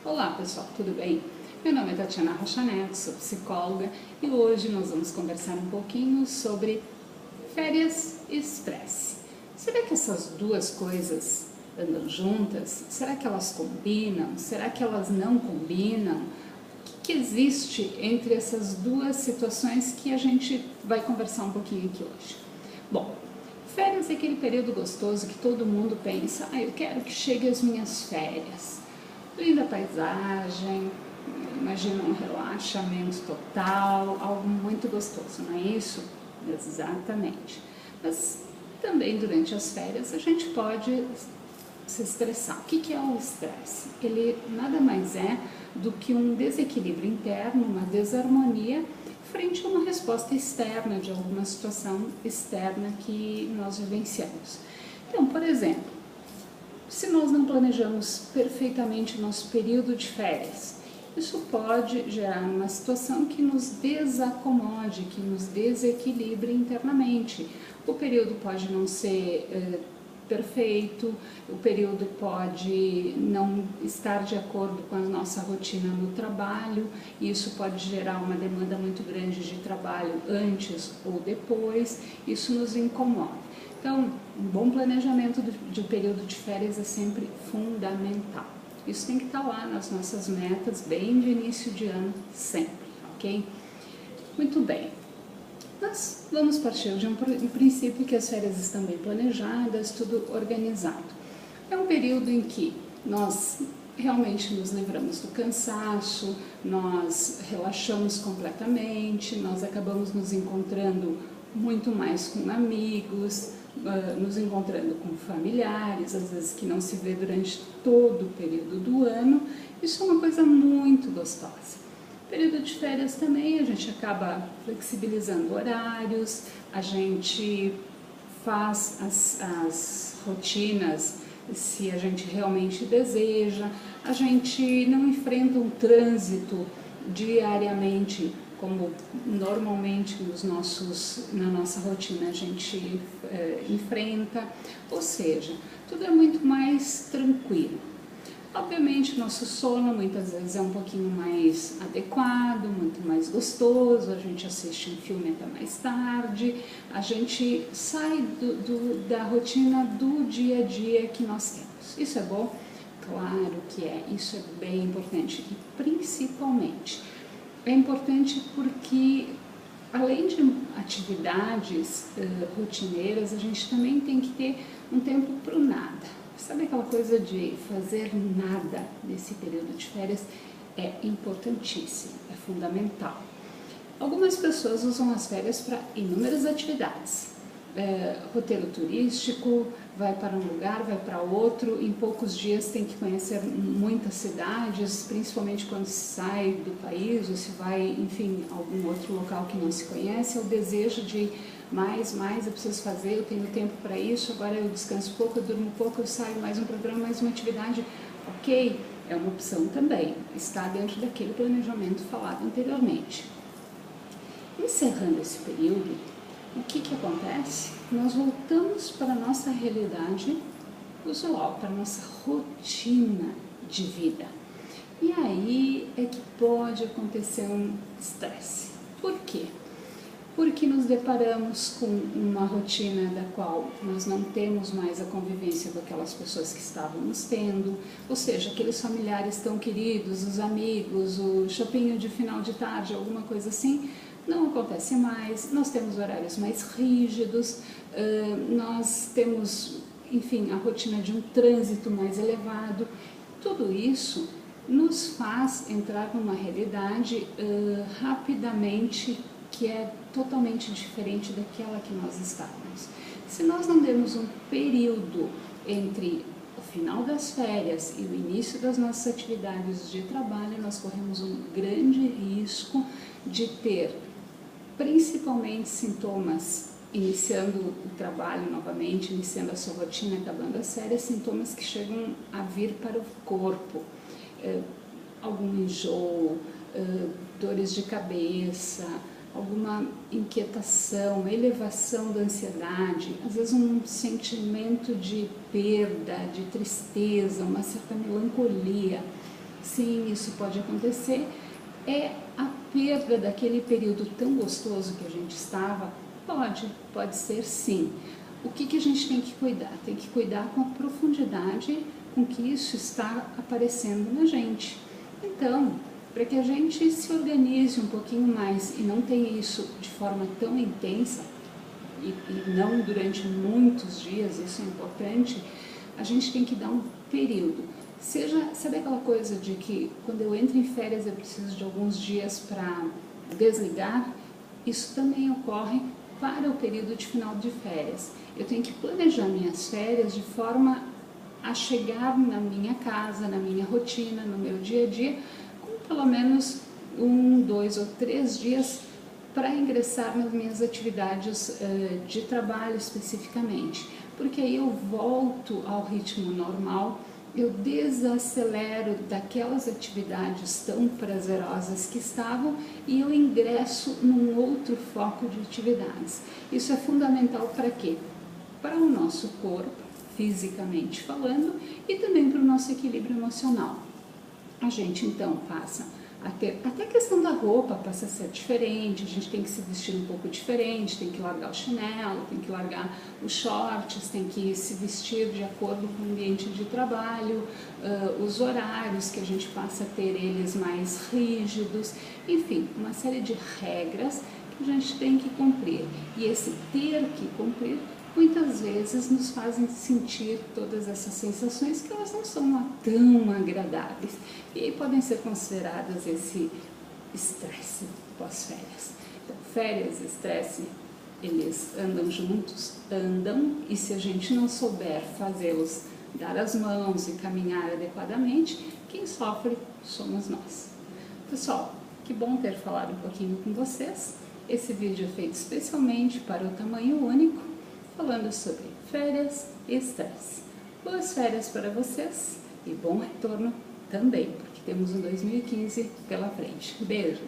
Olá pessoal, tudo bem? Meu nome é Tatiana Rocha Neto, sou psicóloga e hoje nós vamos conversar um pouquinho sobre férias e estresse. Será que essas duas coisas andam juntas? Será que elas combinam? Será que elas não combinam? O que existe entre essas duas situações que a gente vai conversar um pouquinho aqui hoje? Bom, férias é aquele período gostoso que todo mundo pensa, eu quero que chegue as minhas férias. Linda paisagem, imagina um relaxamento total, algo muito gostoso, não é isso? Exatamente. Mas também durante as férias a gente pode se estressar. O que é o estresse? Ele nada mais é do que um desequilíbrio interno, uma desarmonia frente a uma resposta externa de alguma situação externa que nós vivenciamos. Então, por exemplo, se nós não planejamos perfeitamente o nosso período de férias, isso pode gerar uma situação que nos desacomode, que nos desequilibre internamente. O período pode não ser perfeito, o período pode não estar de acordo com a nossa rotina no trabalho, e isso pode gerar uma demanda muito grande de trabalho antes ou depois, isso nos incomoda. Então, um bom planejamento de período de férias é sempre fundamental. Isso tem que estar lá nas nossas metas, bem de início de ano, sempre, ok? Muito bem. Nós vamos partir de um princípio que as férias estão bem planejadas, tudo organizado. É um período em que nós realmente nos livramos do cansaço, nós relaxamos completamente, nós acabamos nos encontrando muito mais com amigos, nos encontrando com familiares, às vezes que não se vê durante todo o período do ano. Isso é uma coisa muito gostosa. Período de férias também a gente acaba flexibilizando horários, a gente faz as rotinas se a gente realmente deseja, a gente não enfrenta um trânsito diariamente como normalmente na nossa rotina a gente enfrenta, ou seja, tudo é muito mais tranquilo. Obviamente, nosso sono muitas vezes é um pouquinho mais adequado, muito mais gostoso, a gente assiste um filme até mais tarde, a gente sai da rotina do dia a dia que nós temos. Isso é bom? Claro que é, isso é bem importante e principalmente é importante porque além de atividades rotineiras, a gente também tem que ter um tempo para o nada. Sabe aquela coisa de fazer nada nesse período de férias? É importantíssimo, é fundamental. Algumas pessoas usam as férias para inúmeras atividades. Roteiro turístico, vai para um lugar, vai para outro, em poucos dias tem que conhecer muitas cidades, principalmente quando se sai do país ou se vai, enfim, a algum outro local que não se conhece, é o desejo de mais, eu preciso fazer, eu tenho tempo para isso, agora eu descanso pouco, eu durmo pouco, eu saio, mais um programa, mais uma atividade, ok, é uma opção também, está dentro daquele planejamento falado anteriormente. Encerrando esse período, o que acontece? Nós voltamos para a nossa realidade usual, para a nossa rotina de vida. E aí é que pode acontecer um estresse. Por quê? Porque nos deparamos com uma rotina da qual nós não temos mais a convivência com aquelas pessoas que estávamos tendo, ou seja, aqueles familiares tão queridos, os amigos, o shopping de final de tarde, alguma coisa assim, não acontece mais, nós temos horários mais rígidos, nós temos, enfim, a rotina de um trânsito mais elevado. Tudo isso nos faz entrar numa realidade rapidamente que é totalmente diferente daquela que nós estávamos. Se nós não demos um período entre o final das férias e o início das nossas atividades de trabalho, nós corremos um grande risco de ter principalmente sintomas, iniciando o trabalho novamente, iniciando a sua rotina, acabando as férias, sintomas que chegam a vir para o corpo, algum enjoo, dores de cabeça, alguma inquietação, elevação da ansiedade, às vezes um sentimento de perda, de tristeza, uma certa melancolia. Sim, isso pode acontecer. É a perda daquele período tão gostoso que a gente estava? Pode ser sim. O que a gente tem que cuidar? Tem que cuidar com a profundidade com que isso está aparecendo na gente. Então, para que a gente se organize um pouquinho mais e não tenha isso de forma tão intensa, e não durante muitos dias, isso é importante, a gente tem que dar um período. Sabe aquela coisa de que quando eu entro em férias eu preciso de alguns dias para desligar? Isso também ocorre para o período de final de férias. Eu tenho que planejar minhas férias de forma a chegar na minha casa, na minha rotina, no meu dia a dia, com pelo menos 1, 2 ou 3 dias para ingressar nas minhas atividades de trabalho especificamente, porque aí eu volto ao ritmo normal, eu desacelero daquelas atividades tão prazerosas que estavam e eu ingresso num outro foco de atividades. Isso é fundamental para quê? Para o nosso corpo, fisicamente falando, e também para o nosso equilíbrio emocional. A gente então passa até a questão da roupa passa a ser diferente, a gente tem que se vestir um pouco diferente, tem que largar o chinelo, tem que largar os shorts, tem que se vestir de acordo com o ambiente de trabalho, os horários que a gente passa a ter eles mais rígidos, enfim, uma série de regras que a gente tem que cumprir. E esse ter que cumprir muitas vezes nos fazem sentir todas essas sensações que elas não são tão agradáveis e aí podem ser consideradas esse estresse pós-férias. Então, férias e estresse, eles andam juntos? Andam, e se a gente não souber fazê-los dar as mãos e caminhar adequadamente, quem sofre somos nós. Pessoal, que bom ter falado um pouquinho com vocês. Esse vídeo é feito especialmente para o tamanho único, falando sobre férias e estresse. Boas férias para vocês e bom retorno também, porque temos um 2015 pela frente. Beijo!